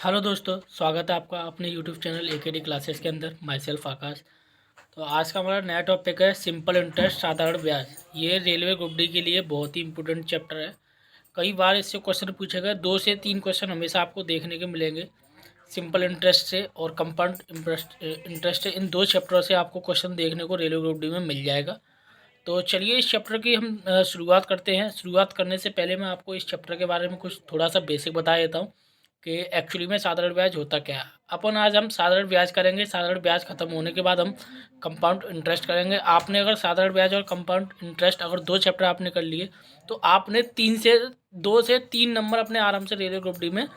Hello दोस्तों, स्वागत है आपका अपने यूट्यूब चैनल एकेडी क्लासेस के अंदर। माई सेल्फ आकाश। तो आज का हमारा नया टॉपिक है सिंपल इंटरेस्ट, साधारण ब्याज। ये रेलवे ग्रुप डी के लिए बहुत ही इंपॉर्टेंट चैप्टर है। कई बार इससे क्वेश्चन पूछे गए, 2 से 3 क्वेश्चन हमेशा आपको देखने के मिलेंगे सिंपल इंटरेस्ट से और कंपाउंड इंटरेस्ट से। इन 2 चैप्टरों से आपको क्वेश्चन देखने को रेलवे ग्रुप डी में मिल जाएगा। तो चलिए इस चैप्टर की हम शुरुआत करते हैं। शुरुआत करने से पहले मैं आपको इस चैप्टर के बारे में कुछ थोड़ा सा बेसिक बता देता हूँ कि एक्चुअली में साधारण ब्याज होता क्या है। अपन आज हम साधारण ब्याज करेंगे। साधारण ब्याज खत्म होने के बाद हम कंपाउंड इंटरेस्ट करेंगे। आपने अगर साधारण ब्याज और कंपाउंड इंटरेस्ट अगर 2 चैप्टर आपने कर लिए तो आपने 2 से 3 नंबर अपने आराम से रेलवे ग्रुप डी में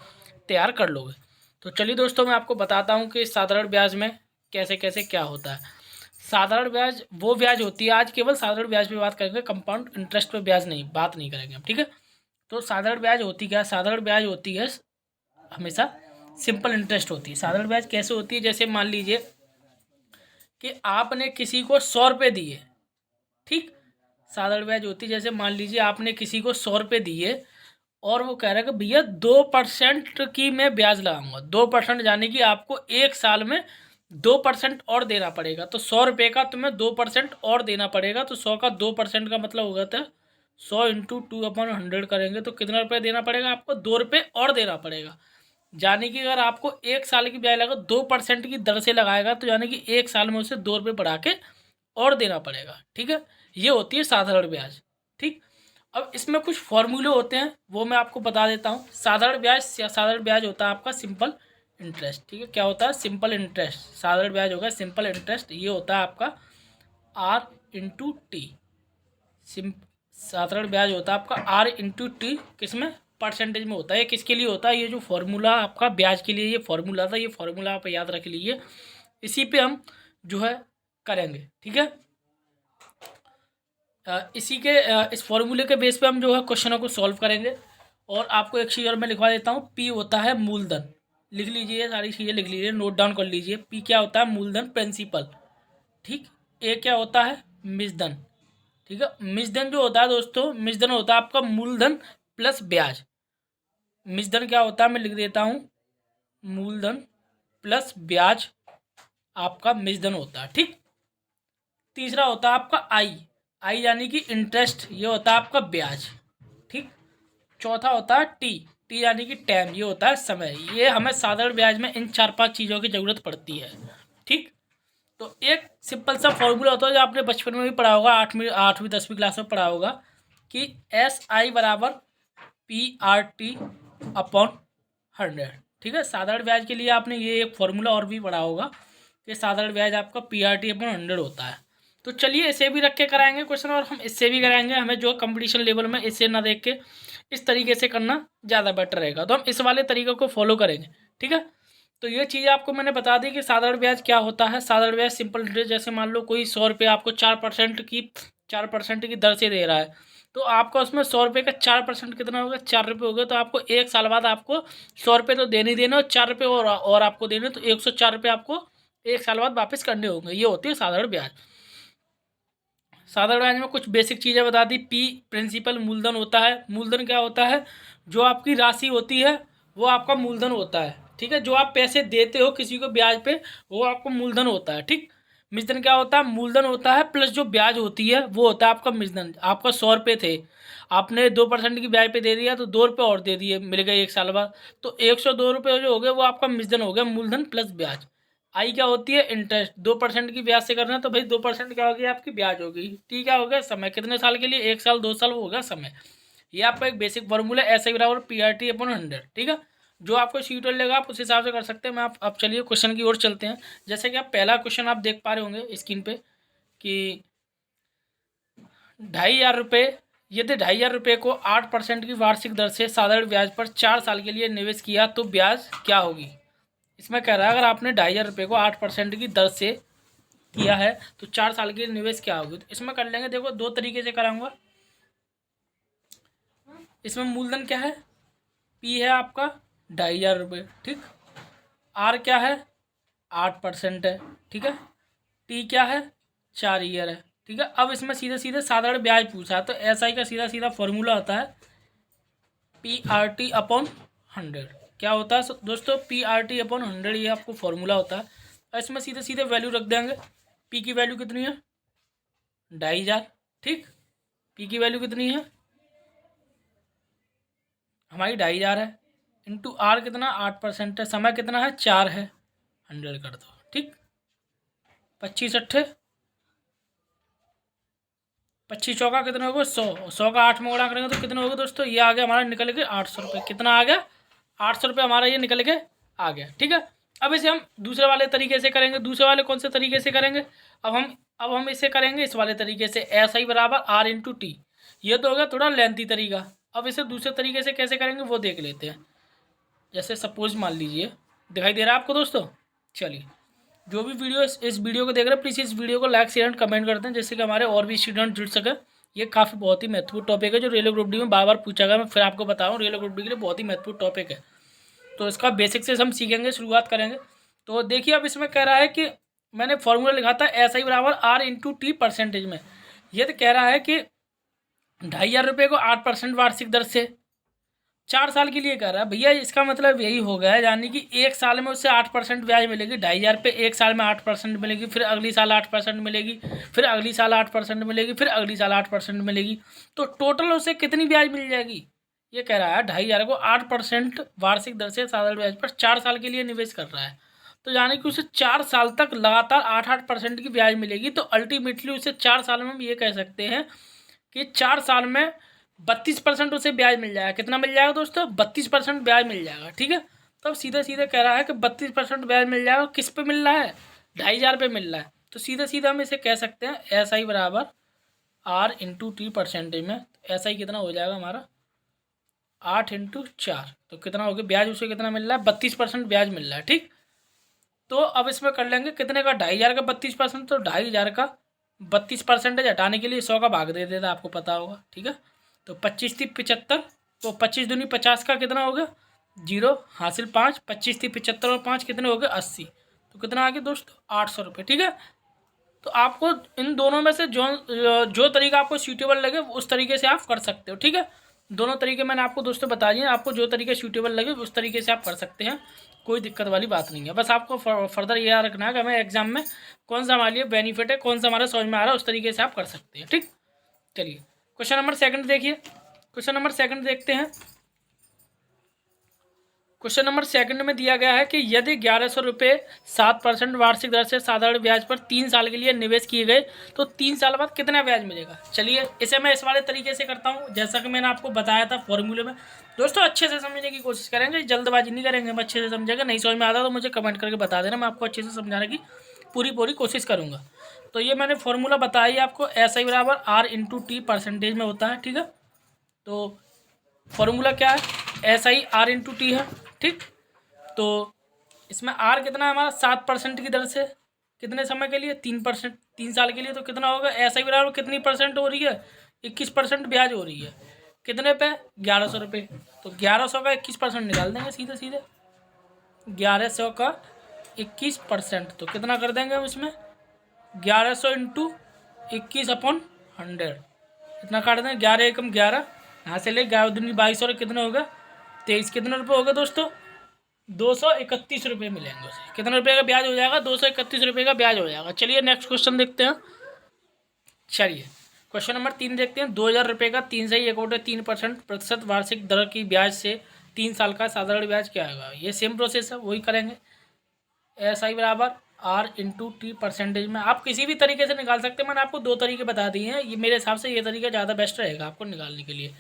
तैयार कर लोगे। तो चलिए दोस्तों, मैं आपको बताता हूँ कि साधारण ब्याज में कैसे कैसे क्या होता है। साधारण ब्याज वो ब्याज होती है, आज केवल साधारण ब्याज पे बात करेंगे, कंपाउंड इंटरेस्ट पे ब्याज नहीं बात नहीं करेंगे हम, ठीक है। तो साधारण ब्याज होती क्या है? साधारण ब्याज होती है हमेशा सिंपल इंटरेस्ट होती है। साधारण ब्याज कैसे होती है? जैसे मान लीजिए कि आपने किसी को 100 रुपये दिए, ठीक। साधारण ब्याज होती है जैसे मान लीजिए आपने किसी को 100 रुपये दिए और वो कह रहा है कि भैया 2% की मैं ब्याज लगाऊंगा। 2% यानी कि आपको 1 साल में 2% और देना पड़ेगा। तो 100 रुपये का तुम्हें 2% और देना पड़ेगा। तो 100 का 2% का मतलब होगा था 100 × 2/100 करेंगे तो कितना रुपये देना पड़ेगा आपको? 2 रुपये और देना पड़ेगा। यानी कि अगर आपको 1 साल की ब्याज लगा 2% की दर से लगाएगा तो यानी कि 1 साल में उसे 2 रुपये बढ़ा के और देना पड़ेगा, ठीक है। ये होती है साधारण ब्याज, ठीक। अब इसमें कुछ फॉर्मूले होते हैं, वो मैं आपको बता देता हूँ। साधारण ब्याज होता है आपका सिंपल इंटरेस्ट, ठीक है। क्या होता है? Simple interest. साधारण ब्याज होगा सिंपल इंटरेस्ट। ये होता है आपका R/T। साधारण ब्याज होता है आपका R/T। किसमें? परसेंटेज में होता है। ये किसके लिए होता है? ये जो फॉर्मूला आपका ब्याज के लिए ये फॉर्मूला था, ये फॉर्मूला आप याद रख लीजिए। इसी पे हम जो है करेंगे, ठीक है। इस फॉर्मूले के बेस पे हम जो है क्वेश्चनों को सॉल्व करेंगे। और आपको एक चीज़ और मैं लिखवा देता हूँ, पी होता है मूलधन। लिख लीजिए, सारी चीज़ें लिख लीजिए, नोट डाउन कर लीजिए। पी क्या होता है? मूलधन, प्रिंसिपल, ठीक। ए क्या होता है? मिसधन, ठीक है। मिसधन जो होता है दोस्तों, मिसधन होता है आपका मूलधन प्लस ब्याज। मिसधन क्या होता है? मैं लिख देता हूँ, मूलधन प्लस ब्याज आपका मिसधन होता है, ठीक। तीसरा होता है आपका आई। आई यानी कि इंटरेस्ट, ये होता है आपका ब्याज, ठीक। चौथा होता है टी। टी यानी कि टाइम, ये होता है समय। ये हमें साधारण ब्याज में इन 4-5 चीज़ों की ज़रूरत पड़ती है, ठीक। तो एक सिंपल सा फॉर्मूला होता है जो आपने बचपन में भी पढ़ा होगा, 8वीं 10वीं क्लास में पढ़ा होगा कि SI बराबर PRT/100, ठीक है। साधारण ब्याज के लिए आपने ये एक फॉर्मूला और भी पढ़ा होगा कि साधारण ब्याज आपका PRT/100 होता है। तो चलिए इसे भी रख के कराएंगे क्वेश्चन, और हम इससे भी कराएंगे। हमें जो कंपटीशन लेवल में इससे ना देख के इस तरीके से करना ज़्यादा बेटर रहेगा, तो हम इस वाले तरीके को फॉलो करेंगे, ठीक है। तो ये चीज़ आपको मैंने बता दी कि साधारण ब्याज क्या होता है। साधारण ब्याज सिंपल इंटरेस्ट, जैसे मान लो कोई 100 रुपये आपको 4% की दर से दे रहा है, तो आपका उसमें 100 रुपये का 4% कितना होगा? 4 रुपये हो गए। तो आपको 1 साल बाद आपको 100 रुपये तो देने ही देने, और 4 रुपये और आपको देने, तो 104 रुपये आपको 1 साल बाद वापस करने होंगे। ये होती है साधारण ब्याज। साधारण ब्याज में कुछ बेसिक चीज़ें बता दी। पी प्रिंसिपल मूलधन होता है। मूलधन क्या होता है? जो आपकी राशि होती है वो आपका मूलधन होता है, ठीक है। जो आप पैसे देते हो किसी को ब्याज पे, वो आपको मूलधन होता है, ठीक। मिश्धन क्या होता है? मूलधन होता है प्लस जो ब्याज होती है वो होता है आपका मिश्धन। आपका 100 रुपये थे, आपने 2% की ब्याज पे दे दिया तो 2 रुपये और दे दिए, मिल गए 1 साल बाद, तो 102 रुपये जो हो गए वो आपका मिश्धन हो गया, मूलधन प्लस ब्याज। आई क्या होती है? इंटरेस्ट। 2% की ब्याज से करना है तो भाई 2% क्या होगी? आपकी ब्याज होगी। टी क्या हो गया? समय। कितने साल के लिए? 1 साल, 2 साल, वो होगा समय। ये आपका एक बेसिक फॉर्मूला है, ऐसे बराबर PRT/100, ठीक है। जो आपको शीट लेगा आप उस हिसाब से कर सकते हैं। मैं आप अब चलिए क्वेश्चन की ओर चलते हैं। जैसे कि आप पहला क्वेश्चन आप देख पा रहे होंगे स्क्रीन पे कि 2,500 रुपये, यदि 2,500 रुपये को 8% की वार्षिक दर से साधारण ब्याज पर 4 साल के लिए निवेश किया तो ब्याज क्या होगी? इसमें कह रहा है अगर आपने 2,500 रुपये को 8% की दर से किया है तो 4 साल के लिए निवेश क्या होगी? तो इसमें कर लेंगे, देखो 2 तरीके से कराऊंगा। इसमें मूलधन क्या है? पी है आपका 2,500 रुपये, ठीक। आर क्या है? 8% है, ठीक है। टी क्या है? 4 ईयर है, ठीक है। अब इसमें सीधे सीधे साधारण ब्याज पूछा है तो SI का सीधा सीधा फॉर्मूला होता है PRT/100, क्या होता है दोस्तों, PRT/100, ये आपको फॉर्मूला होता है। और इसमें सीधे सीधे वैल्यू रख देंगे। पी की वैल्यू कितनी है, 2500, ठीक। पी की वैल्यू कितनी है हमारी, 2500 है। इंटू आर कितना, 8% है। समय कितना है, 4 है। 100 कर दो, ठीक। 25 × 25 चौका कितना होगा, 100। 100 का 8 में गुणा करेंगे तो कितना होगा दोस्तों, ये आ गया हमारा निकल के 800 रुपये। कितना आ गया, 800 रुपये हमारा ये निकल के आ गया, ठीक है। अब इसे हम दूसरे वाले तरीके से करेंगे। दूसरे वाले कौन से तरीके से करेंगे, अब हम इसे करेंगे इस वाले तरीके से, SI बराबर R×T। ये तो होगा थोड़ा लेंथी तरीका। अब इसे दूसरे तरीके से कैसे करेंगे वो देख लेते हैं। जैसे सपोज मान लीजिए, दिखाई दे रहा है आपको दोस्तों। चलिए, जो भी वीडियो इस वीडियो को देख रहे हैं, प्लीज़ इस वीडियो को लाइक शेयर एंड कमेंट करते हैं, जिससे कि हमारे और भी स्टूडेंट जुड़ सके। ये काफ़ी बहुत ही महत्वपूर्ण टॉपिक है, जो रेलवे ग्रुप डी में बार बार पूछा गया। मैं फिर आपको बता रहा हूँ, रेलवे ग्रुप डी के लिए बहुत ही महत्वपूर्ण टॉपिक है। तो इसका बेसिक से हम सीखेंगे, शुरुआत करेंगे। तो देखिए, अब इसमें कह रहा है कि मैंने फॉर्मूला लिखा था SI बराबर R×T परसेंटेज में। ये तो कह रहा है कि 2500 रुपये को 8% वार्षिक दर से 4 साल के लिए कह रहा है भैया। इसका मतलब यही हो गया है, यानी कि 1 साल में उससे 8% ब्याज मिलेगी। 2500 पे 1 साल में 8% मिलेगी, फिर अगली साल 8% मिलेगी, फिर अगली साल 8% मिलेगी, फिर अगली साल 8% मिलेगी। तो टोटल उसे कितनी ब्याज मिल जाएगी, ये कह रहा है 2500 को 8% वार्षिक दर से साधारण ब्याज पर 4 साल के लिए निवेश कर रहा है। तो यानी कि उसे 4 साल तक लगातार 8% की ब्याज मिलेगी। तो अल्टीमेटली उसे 4 साल में हम ये कह सकते हैं कि 4 साल में 32% उसे ब्याज मिल जाएगा। कितना मिल जाएगा दोस्तों, 32% ब्याज मिल जाएगा, ठीक है। तो सीधे सीधे कह रहा है कि 32% ब्याज मिल जाएगा। किस पे मिल रहा है, 2500 पे मिल रहा है। तो सीधे सीधे हम इसे कह सकते हैं SI बराबर R×T परसेंटेज में। SI कितना हो जाएगा हमारा, 8×4। तो कितना हो गया ब्याज, उसे कितना मिल रहा है, 32% ब्याज मिल रहा है, ठीक। तो अब इसमें कर लेंगे कितने का, 2500 का 32%। तो 2500 का 32% हटाने के लिए 100 का भाग दे देता, आपको पता होगा, ठीक है। तो 25 थी 75, तो 25 दूनी 50 का कितना हो गया, 0 हासिल 5। 25 थी 75 और 5 कितने हो गए, 80। तो कितना आ गया दोस्तों, 800 रुपये, ठीक है। तो आपको इन दोनों में से जो तरीका आपको सूटेबल लगे उस तरीके से आप कर सकते हो, ठीक है। दोनों तरीके मैंने आपको दोस्तों बता दिए, आपको जो तरीके सूटेबल लगे उस तरीके से आप कर सकते हैं। कोई दिक्कत वाली बात नहीं है। बस आपको फर्दर ये याद रखना है कि हमें एग्जाम में कौन सा हमारे लिए बेनिफिट है, कौन सा हमारा समझ में आ रहा है, उस तरीके से आप कर सकते हैं, ठीक। चलिए, क्वेश्चन नंबर 2 देखिए। क्वेश्चन नंबर 2 देखते हैं। क्वेश्चन नंबर 2 में दिया गया है कि यदि 1100 रुपये 7% वार्षिक दर से साधारण ब्याज पर 3 साल के लिए निवेश किए गए तो 3 साल बाद कितना ब्याज मिलेगा। चलिए, इसे मैं इस वाले तरीके से करता हूँ, जैसा कि मैंने आपको बताया था फॉर्मूले में। दोस्तों अच्छे से समझने की कोशिश करेंगे, जल्दबाजी नहीं करेंगे, हम अच्छे से समझेंगे। नहीं समझ में आता तो मुझे कमेंट करके बता देना, मैं आपको अच्छे से समझाने की पूरी कोशिश करूँगा। तो ये मैंने फॉर्मूला बताया आपको, SI बराबर R×T परसेंटेज में होता है, ठीक है। तो फॉर्मूला क्या है, SI R×T है, ठीक। तो इसमें R कितना है हमारा, 7% की दर से, कितने समय के लिए, 3%, 3 साल के लिए। तो कितना होगा, SI बराबर कितनी परसेंट हो रही है, 21% ब्याज हो रही है। कितने पे, 1100 रुपये। तो 1100 का 21% निकाल देंगे सीधे सीधे। 1100 का 21%, तो कितना कर देंगे हम इसमें, 1100 × 21/100। इतना काट देंगे, 11 एकम 11, यहाँ से ले 11 दूनी 22 और कितने हो गए, 23। कितने रुपये हो गए दोस्तों, 231 रुपये मिलेंगे उसे। कितने रुपये का ब्याज हो जाएगा, 231 रुपये का ब्याज हो जाएगा। चलिए नेक्स्ट क्वेश्चन देखते हैं। चलिए क्वेश्चन नंबर 3 देखते हैं। 2000 रुपये का 3 से 1/3% वार्षिक दर की ब्याज से 3 साल का साधारण ब्याज क्या होगा। ये सेम प्रोसेस है, वही करेंगे। SI बराबर R×T परसेंटेज में आप किसी भी तरीके से निकाल सकते हैं। मैंने आपको 2 तरीके बता दिए हैं, ये मेरे हिसाब से ये तरीका ज़्यादा बेस्ट रहेगा आपको निकालने के लिए।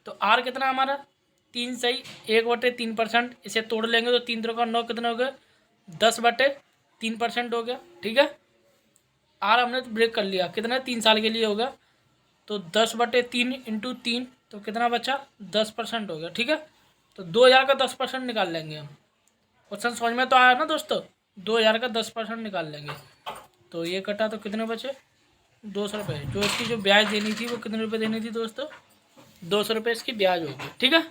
तो R कितना हमारा, 3 से 1/3%। इसे तोड़ लेंगे तो 3 3 9 कितना हो गया, 10/3% हो गया, ठीक है। R हमने तो ब्रेक कर लिया, कितना 3 साल के लिए होगा। तो 10/3 × 3, तो कितना बचा, 10% हो गया, ठीक है। तो 2000 का 10% निकाल लेंगे हम। क्वेश्चन समझ में तो आया ना दोस्तों, 2000 का 10% निकाल लेंगे। तो ये कटा तो कितने बचे, 200 रुपये। जो इसकी जो ब्याज देनी थी वो कितने रुपये देनी थी दोस्तों, 200 रुपये इसकी ब्याज होगी, ठीक है।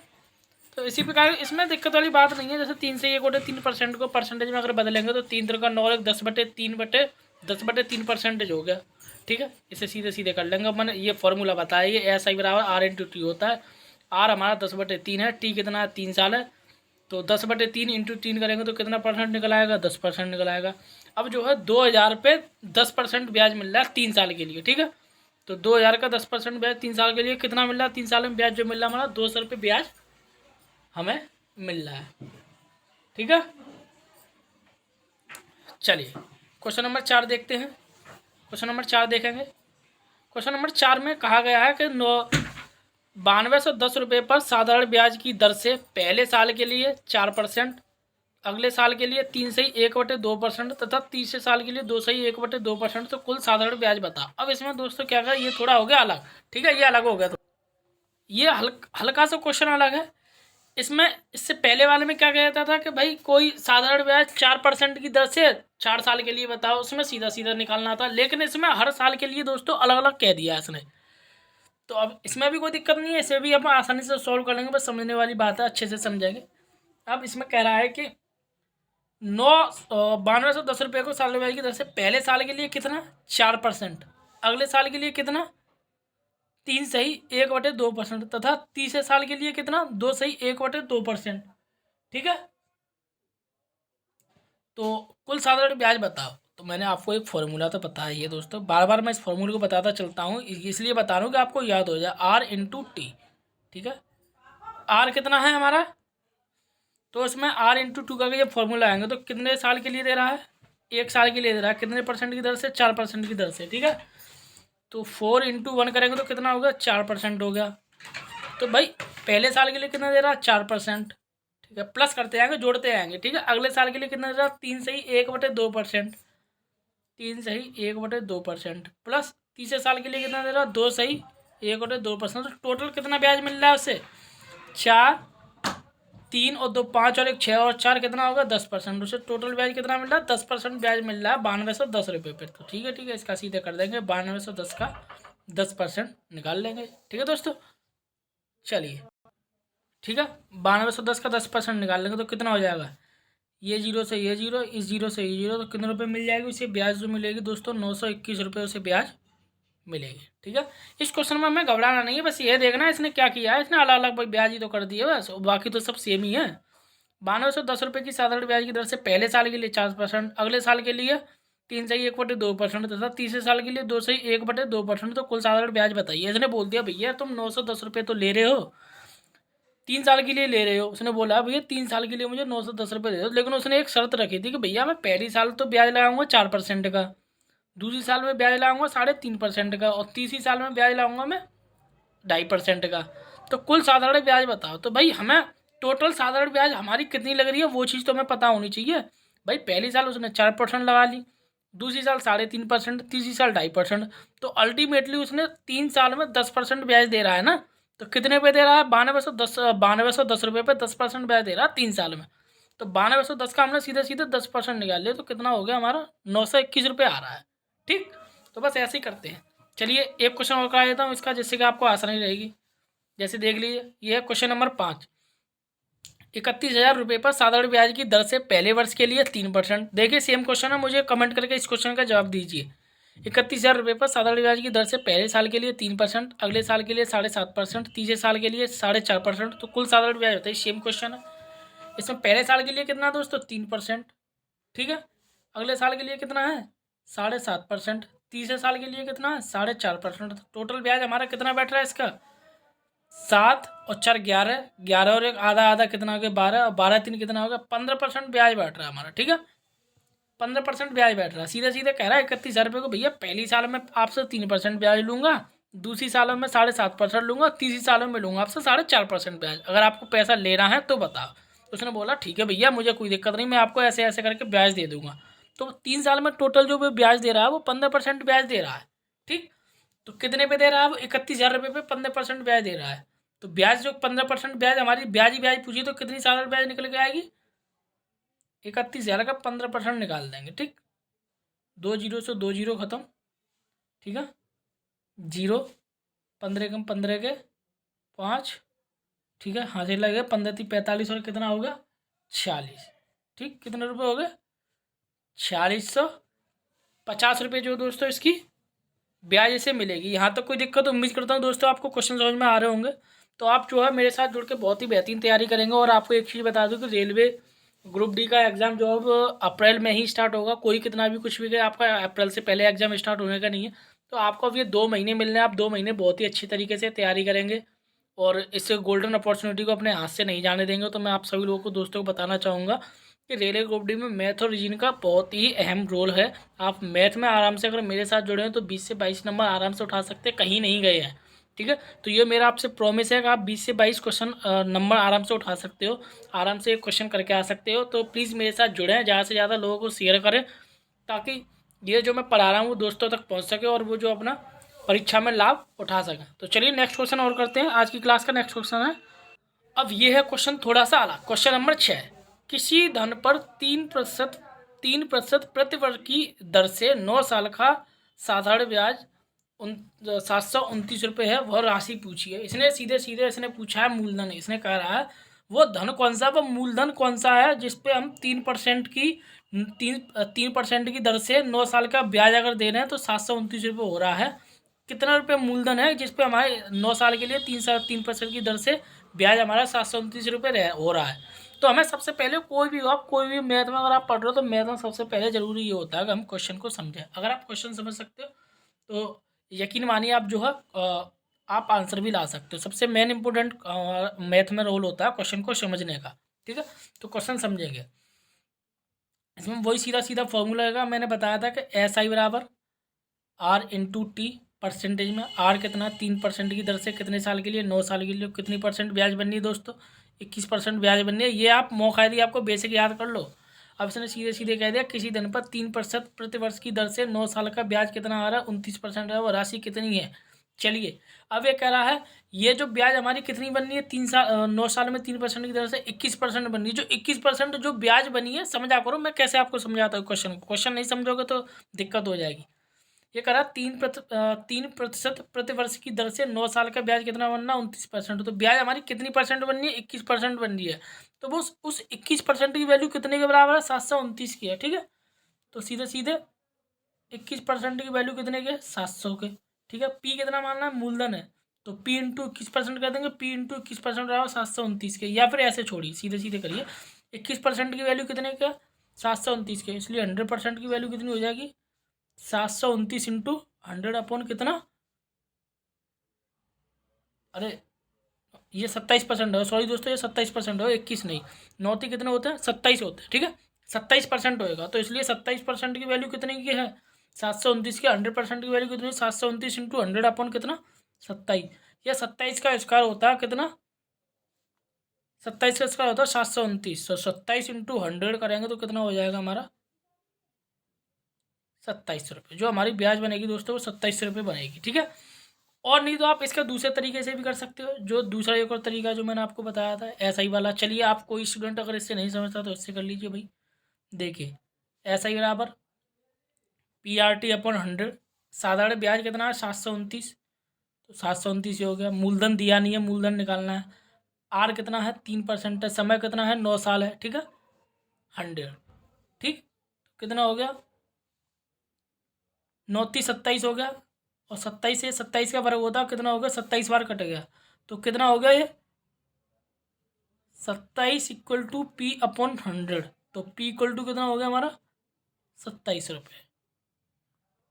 तो इसी प्रकार इसमें दिक्कत वाली बात नहीं है। जैसे 3 से 1/3% को परसेंटेज में अगर बदलेंगे तो 3 3 9 10/3% हो गया, ठीक है। इसे सीधे सीधे कर लेंगे। मैंने ये फॉर्मूला बताया, ये SI बराबर R×T होता है। R हमारा 10/3 है, T कितना है, 3 साल है। तो 10/3 इंटू 3 करेंगे तो कितना परसेंट निकल आएगा, 10% निकल आएगा। अब जो है 2000 पे 10% ब्याज मिल रहा है 3 साल के लिए, ठीक है। तो 2000 का 10% ब्याज 3 साल के लिए कितना मिल रहा है, 3 साल में ब्याज जो मिल रहा है हमारा 200 रुपये ब्याज हमें मिल रहा है, ठीक है। चलिए क्वेश्चन नंबर 4 देखते हैं। क्वेश्चन नंबर 4 देखेंगे। क्वेश्चन नंबर 4 में कहा गया है कि 9210 रुपये पर साधारण ब्याज की दर से पहले साल के लिए 4%, अगले साल के लिए 3/1/2% तथा तीसरे साल के लिए 2/1/2%, तो कुल साधारण ब्याज बता। अब इसमें दोस्तों क्या है, ये थोड़ा हो गया अलग, ठीक है, ये अलग हो गया। तो ये हल्का सा क्वेश्चन अलग है। इसमें इससे पहले वाले में क्या कहता था कि भाई कोई साधारण ब्याज 4% की दर से 4 साल के लिए बताओ, उसमें सीधा सीधा निकालना था। लेकिन इसमें हर साल के लिए दोस्तों अलग अलग कह दिया है इसने। तो अब इसमें भी कोई दिक्कत नहीं है, इसे भी हम आसानी से सॉल्व कर लेंगे, बस समझने वाली बात है, अच्छे से समझेंगे। अब इसमें कह रहा है कि 9210 रुपये को साधारण ब्याज की दर से पहले साल के लिए कितना 4%, अगले साल के लिए कितना 3/1/2% तथा तीसरे साल के लिए कितना 2/1/2%, ठीक है। तो कुल साधारण ब्याज बताओ। तो मैंने आपको एक फॉर्मूला तो बताया ही है दोस्तों, बार बार मैं इस फॉर्मूले को बताता चलता हूँ, इसलिए बता रहा हूँ कि आपको याद हो जाए, R/T, ठीक है। R कितना है हमारा, तो इसमें R/2 का ये फॉर्मूला आएंगे तो कितने साल के लिए दे रहा है, 1 साल के लिए दे रहा है, कितने परसेंट की दर से, 4% की दर से, ठीक है। तो 4 × 1 करेंगे तो कितना होगा, 4% हो गया। तो भाई पहले साल के लिए कितना दे रहा है, 4%, ठीक है। प्लस करते आएंगे, जोड़ते आएंगे, ठीक है। अगले साल के लिए कितना दे रहा है, 3/1/2%, 3/1/2%, प्लस तीसरे साल के लिए कितना दे रहा है, 2/1/2%। तो टोटल कितना ब्याज मिल रहा है उससे, 4, 3 और 2 5 और 1 6 और 4 कितना होगा, 10%। उससे टोटल ब्याज कितना मिल रहा है, 10% ब्याज मिल रहा है 9210 रुपये पे। तो ठीक है, इसका सीधे कर देंगे, 9210 का 10% निकाल लेंगे, ठीक है दोस्तों। चलिए ठीक है, 9210 का 10% निकाल लेंगे तो कितना हो जाएगा, ये जीरो से ये जीरो, इस जीरो से ये जीरो, तो कितने रुपए मिल जाएगी उसे ब्याज जो मिलेगी दोस्तों, 921 रुपये उसे ब्याज मिलेगी, ठीक है। इस क्वेश्चन में हमें घबराना नहीं है, बस ये देखना है इसने क्या किया है, इसने अलग अलग ब्याज ही तो कर दिए बस, बाकी तो सब सेम ही है। 9210 रुपये की साधारण ब्याज की दर से पहले साल के लिए 4%, अगले साल के लिए 3/1/2% तथा तीसरे साल के लिए 2/1/2%, तो कुल साधारण ब्याज बताइए। इसने बोल दिया भैया तुम 910 रुपये तो ले रहे हो, 3 साल के लिए ले रहे हो, उसने बोला भैया 3 साल के लिए मुझे 910 रुपये दे दो। लेकिन उसने एक शर्त रखी थी कि भैया मैं पहली साल तो ब्याज लगाऊंगा 4% का, दूसरी साल में ब्याज लगाऊंगा 3.5% का, और तीसरी साल में ब्याज लगाऊंगा मैं 2.5% का। तो कुल साधारण ब्याज बताओ। तो भाई हमें टोटल साधारण ब्याज हमारी कितनी लग रही है वो चीज़ तो हमें पता होनी चाहिए। भाई पहली साल उसने 4% लगा ली, दूसरी साल 3.5%, तीसरी साल 2.5%, तो अल्टीमेटली उसने 3 साल में 10% ब्याज दे रहा है ना। तो कितने पे दे रहा है, 9210 रुपये पे 10% ब्याज दे रहा है 3 साल में। तो 9210 का हमने सीधे सीधे 10% निकाल लिया, तो कितना हो गया हमारा, 921 रुपये आ रहा है, ठीक। तो बस ऐसे ही करते हैं। चलिए एक क्वेश्चन और करा देता हूँ इसका, जिससे कि आपको आसानी रहेगी। जैसे देख लीजिए, ये है क्वेश्चन नंबर 5। 31,000 रुपये पर साधारण ब्याज की दर से पहले वर्ष के लिए 3%। देखिए सेम क्वेश्चन है, मुझे कमेंट करके इस क्वेश्चन का जवाब दीजिए। 31,000 रुपये पर साधारण ब्याज की दर से पहले साल के लिए 3%, अगले साल के लिए 7.5%, तीसरे साल के लिए 4.5%, तो कुल साधारण ब्याज होता है। सेम क्वेश्चन है, इसमें पहले साल के लिए कितना दोस्तों 3%, ठीक है। अगले साल के लिए कितना है 7.5%, तीसरे साल के लिए कितना है 4.5%। तो टोटल ब्याज हमारा कितना बैठ रहा है इसका, 7 और 4 11, 11 और 1 आधा आधा कितना हो गया 12, और 12 3 कितना होगा 15% ब्याज बैठ रहा है हमारा, ठीक है। 15% ब्याज बैठ रहा है, सीधे सीधे कह रहा है 31,000 रुपये को भैया पहली साल में आपसे 3% ब्याज लूँगा, दूसरी सालों में 7.5% लूँगा, तीसरी सालों में लूँगा आपसे 4.5% ब्याज, अगर आपको पैसा लेना है तो बताओ। उसने बोला ठीक है भैया मुझे कोई दिक्कत नहीं, मैं आपको ऐसे ऐसे करके ब्याज दे दूंगा। तो 3 साल में टोटल जो ब्याज दे रहा है वो 15% ब्याज दे रहा है, ठीक। तो कितने पे दे रहा है वो, 31,000 रुपये पे 15% ब्याज दे रहा है। तो ब्याज जो 15% ब्याज हमारी ब्याज ही ब्याज पूछी, तो कितनी साधारण ब्याज निकल के आएगी, 31,000 का 15% निकाल देंगे, ठीक। 2 जीरो से 2 जीरो खत्म, ठीक है। 0, 15 कम 15 के 5, ठीक है। हाथ से लगे 15 × 45 और कितना होगा 46, ठीक। कितने रुपए हो गए 4650 रुपये जो दोस्तों इसकी ब्याज इसे मिलेगी। यहाँ तक कोई दिक्कत, उम्मीद करता हूँ दोस्तों आपको क्वेश्चन समझ में आ रहे होंगे। तो आप जो है मेरे साथ जुड़ के बहुत ही बेहतरीन तैयारी करेंगे। और आपको एक चीज़ बता दूं कि रेलवे ग्रुप डी का एग्ज़ाम जो अब अप्रैल में ही स्टार्ट होगा। कोई कितना भी कुछ भी कहे, आपका अप्रैल से पहले एग्ज़ाम स्टार्ट होने का नहीं है। तो आपको अब ये 2 महीने मिलने हैं, आप 2 महीने बहुत ही अच्छी तरीके से तैयारी करेंगे और इस गोल्डन अपॉर्चुनिटी को अपने हाथ से नहीं जाने देंगे। तो मैं आप सभी लोगों को, दोस्तों को बताना चाहूँगा कि रेलवे ग्रुप डी में मैथ और रीजनिंग का बहुत ही अहम रोल है। आप मैथ में आराम से अगर मेरे साथ जुड़े हैं तो 20 से 22 नंबर आराम से उठा सकते हैं, कहीं नहीं गए हैं। ठीक है, तो ये मेरा आपसे प्रॉमिस है कि आप 20 से 22 क्वेश्चन नंबर आराम से उठा सकते हो, आराम से एक क्वेश्चन करके आ सकते हो। तो प्लीज़ मेरे साथ जुड़ें, ज़्यादा से ज़्यादा लोगों को शेयर करें, ताकि ये जो मैं पढ़ा रहा हूँ वो दोस्तों तक पहुँच सके और वो जो अपना परीक्षा में लाभ उठा सकें। तो चलिए नेक्स्ट क्वेश्चन और करते हैं। आज की क्लास का नेक्स्ट क्वेश्चन है, अब ये है क्वेश्चन थोड़ा सा अलग। क्वेश्चन नंबर 6, किसी धन पर 3% प्रतिवर्ष की दर से 9 साल का साधारण ब्याज 729 रुपये है, वह राशि पूछी है। इसने सीधे सीधे इसने पूछा है मूलधन। इसने कह रहा है वो धन कौन सा, वो मूलधन कौन सा है जिसपे हम 3% की दर से 9 साल का ब्याज अगर दे रहे हैं तो 729 रुपये हो रहा है। कितना रुपये मूलधन है जिसपे हमारे 9 साल के लिए 3% की दर से ब्याज हमारा 729 रुपये हो रहा है। तो हमें सबसे पहले कोई भी हो, आप कोई भी मैथ में अगर आप पढ़ रहे हो तो मैथ में सबसे पहले जरूरी ये होता है कि हम क्वेश्चन को समझें। अगर आप क्वेश्चन समझ सकते हो तो यकीन मानिए आप जो है आप आंसर भी ला सकते हो। सबसे मेन इंपॉर्टेंट मैथ में रोल होता है क्वेश्चन को समझने का। ठीक है, तो क्वेश्चन समझेंगे, इसमें वही सीधा सीधा फॉर्मूला है। मैंने बताया था कि SI बराबर R/T परसेंटेज में। R कितना, 3% की दर से कितने साल के लिए, 9 साल के लिए। कितनी परसेंट ब्याज बननी है दोस्तों, 21% ब्याज बननी है। ये आप मौका दी आपको बेसिक याद कर लो। अब इसने सीधे सीधे कह दिया किसी धन पर 3% प्रतिवर्ष की दर से 9 साल का ब्याज कितना आ रहा है, 29% है। वो राशि कितनी है। चलिए, अब ये कह रहा है ये जो ब्याज हमारी कितनी बननी है, 9 साल में 3% की दर से 21% बननी है। जो 21% जो ब्याज बनी है, समझा करो मैं कैसे आपको समझाता हूँ क्वेश्चन को। क्वेश्चन नहीं समझोगे तो दिक्कत हो जाएगी। ये करा 3% प्रतिवर्ष की दर से 9 साल का ब्याज कितना बनना, 29%। तो ब्याज हमारी कितनी परसेंट बननी है, 21% बन रही है। तो वो उस 21% की वैल्यू कितने के बराबर है, 729 की है। ठीक है, तो सीधे सीधे 21% की वैल्यू कितने के, 700 के। ठीक है, पी कितना मानना है, मूलधन है, तो पी इंटू 21% कर देंगे। पी इंटू 21% रहा 729 के, या फिर ऐसे छोड़िए, सीधे सीधे करिए। 21% की वैल्यू कितने के, 729 के, इसलिए 100% की वैल्यू कितनी हो जाएगी, 729 इंटू 100 कितना, अरे ये 27% है, सॉरी दोस्तों ये 27% हो, 21 नहीं। 9 कितने होते हैं, 27 होते हैं। ठीक है, 27% होएगा, तो इसलिए 27% की वैल्यू कितने की है, 729 की। 100% की वैल्यू कितनी, 729 इंटू 100 कितना, 27। यह 27 का स्क्वायर होता है कितना, 27 का स्क्वायर होता है 729। तो 27 इंटू 100 करेंगे तो कितना हो जाएगा हमारा, 27 रुपये। जो हमारी ब्याज बनेगी दोस्तों वो 27 रुपये बनेगी। ठीक है, और नहीं तो आप इसका दूसरे तरीके से भी कर सकते हो। जो दूसरा एक और तरीका जो मैंने आपको बताया था ऐसा ही वाला। चलिए, आप कोई स्टूडेंट अगर इससे नहीं समझता तो इससे कर लीजिए भाई। देखिए, ऐसा ही बराबर PRT/100। साधारण ब्याज कितना है, 729। तो 729 हो गया। मूलधन दिया नहीं है, मूलधन निकालना है। आर कितना है, 3% है। समय कितना है, 9 साल है। ठीक है, 100। ठीक, कितना हो गया, 9×3 = 27 हो गया। और 27 से 27 का फर्क होता है कितना हो गया, 27 बार कट गया। तो कितना हो गया ये, 27 = P/100। तो P = कितना हो गया हमारा, 27 रुपये।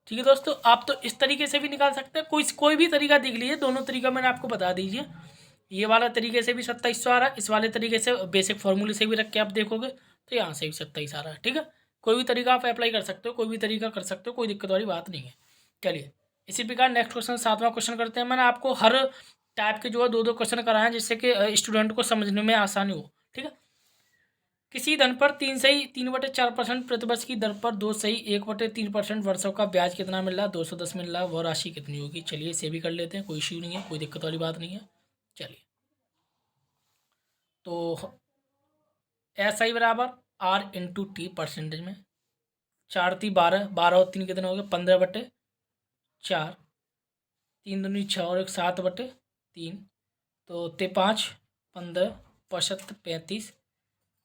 ठीक है दोस्तों, आप तो इस तरीके से भी निकाल सकते हैं। कोई भी तरीका देख लीजिए, दोनों तरीका मैंने आपको बता दीजिए। ये वाला तरीके से भी 2700 आ रहा है, इस वाले तरीके से बेसिक फार्मूले से भी रख के आप देखोगे तो यहाँ से भी 27 आ रहा है। ठीक है, कोई भी तरीका आप अप्लाई कर सकते हो, कोई भी तरीका कर सकते हो, कोई दिक्कत वाली बात नहीं है। चलिए, इसी प्रकार नेक्स्ट क्वेश्चन 7वां क्वेश्चन करते हैं। मैंने आपको हर टाइप के जो है 2-2 क्वेश्चन कराए हैं जिससे कि स्टूडेंट को समझने में आसानी हो। ठीक है, किसी धन पर 3/4% प्रतिवर्ष की दर पर 2/1/3% वर्षों का ब्याज कितना मिल रहा है, 210 मिल रहा है। वह राशि कितनी होगी। चलिए इसे भी कर लेते हैं, कोई इश्यू नहीं है, कोई दिक्कत वाली बात नहीं है। चलिए, तो SI बराबर R/T परसेंटेज में। 4×3 = 12, 12 और 3 कितने हो गए, 15/4। 3×2 = 6 और 1 7/3। तो 5 15 65 35,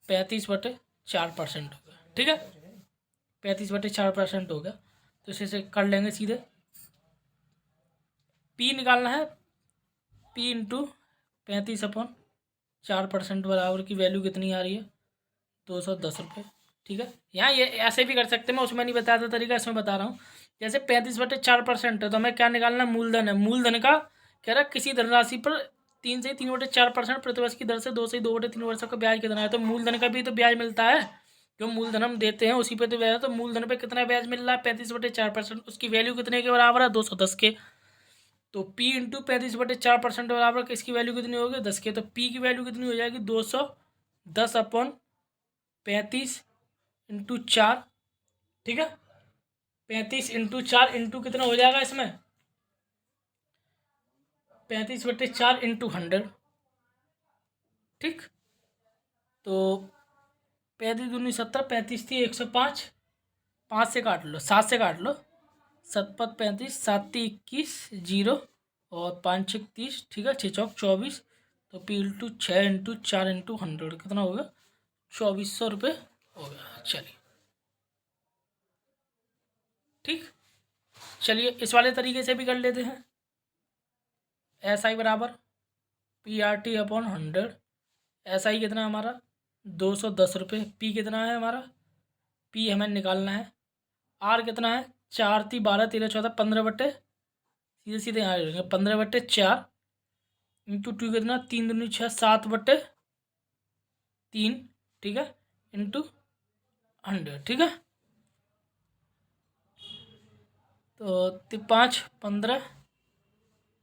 35/4% हो गया। ठीक है, 35/4% हो गया। तो इसे से कर लेंगे सीधे। P निकालना है, P इंटू 35/4% बराबर की वैल्यू कितनी आ रही है? 210 रुपये। ठीक है, यहाँ ये ऐसे भी कर सकते हैं, मैं उसमें नहीं बताया था तरीका, इसमें बता रहा हूँ। जैसे 35/4% है तो हमें क्या निकालना? मूलधन है। मूलधन का कह रहा है किसी धनराशि पर 3 से 3/4% प्रतिवर्ष की दर से 2 से 2/3 वर्षों का ब्याज कितना है। तो मूलधन का भी तो ब्याज मिलता है, जो मूलधन हम देते हैं उसी पे तो ब्याज है। तो मूलधन पे कितना ब्याज मिल रहा है? 35/4%। उसकी वैल्यू कितने के बराबर है? 210 के। तो P इंटू 35/4% बराबर किसकी वैल्यू कितनी होगी? 10 के। तो P की वैल्यू कितनी हो जाएगी? 210/35 इंटू 4। ठीक है, 35/4 इंटू कितना हो जाएगा इसमें? 35/4 इंटू 100। ठीक, तो 35×2=70, 35 थी 105, 5 से काट लो, 7 से काट लो, 7×5 = 35, 7×3 = 21, 0 और 5×6 = 30। ठीक है, 6×4 = 24। तो P/6/4/100 कितना होगा? 2400 रुपये हो गया। चलिए ठीक, चलिए इस वाले तरीके से भी कर लेते हैं। SI बराबर PRT/100। SI कितना है हमारा? 210 रुपये। P कितना है हमारा? P हमें निकालना है। R कितना है? 4 × 3 = 12, 13 × 14 = 15 सीधे सीधे यहाँ रहेंगे 15/4 इंटू 2 कितना? 3×2 = 6, 7/3। ठीक है, इंटू 100। ठीक है, तो 5 15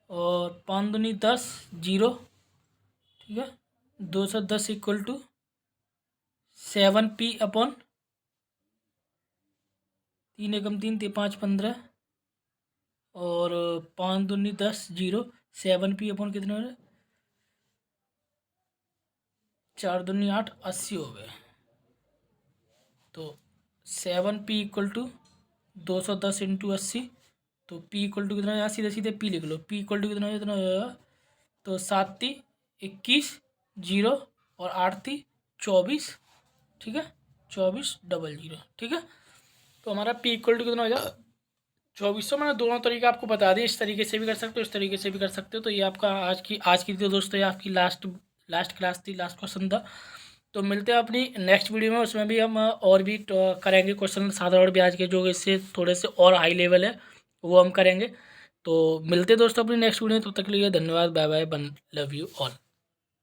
और 5×2 = 10, 0। ठीक है, 210 = 7P/3 3 × 3 = 5 15 और 5×2 = 10, 0। 7P/ कितने हो रहे? 4×2 = 8, 80 हो गए। तो 7P = 210 इंटू 80। तो P = कितना? यहाँ सीधे सीधे P लिख लो। P = कितना हो जाएगा? तो 7 × 3 = 21, 0 और 8 × 3 = 24। ठीक है, 2400। ठीक है, तो हमारा P = कितना हो जाएगा? 2400। मैंने दोनों तरीके आपको बता दिए, इस तरीके से भी कर सकते हो, इस तरीके से भी कर सकते हो। तो ये आपका आज की तो दोस्तों ये आपकी लास्ट क्लास थी, लास्ट क्वेश्चन था। तो मिलते हैं अपनी नेक्स्ट वीडियो में, उसमें भी हम और भी करेंगे क्वेश्चन साधारण ब्याज के, जो इससे थोड़े से और हाई लेवल है, वो हम करेंगे। तो मिलते हैं दोस्तों अपनी नेक्स्ट वीडियो में, तब तक के लिए धन्यवाद, bye bye, love you all.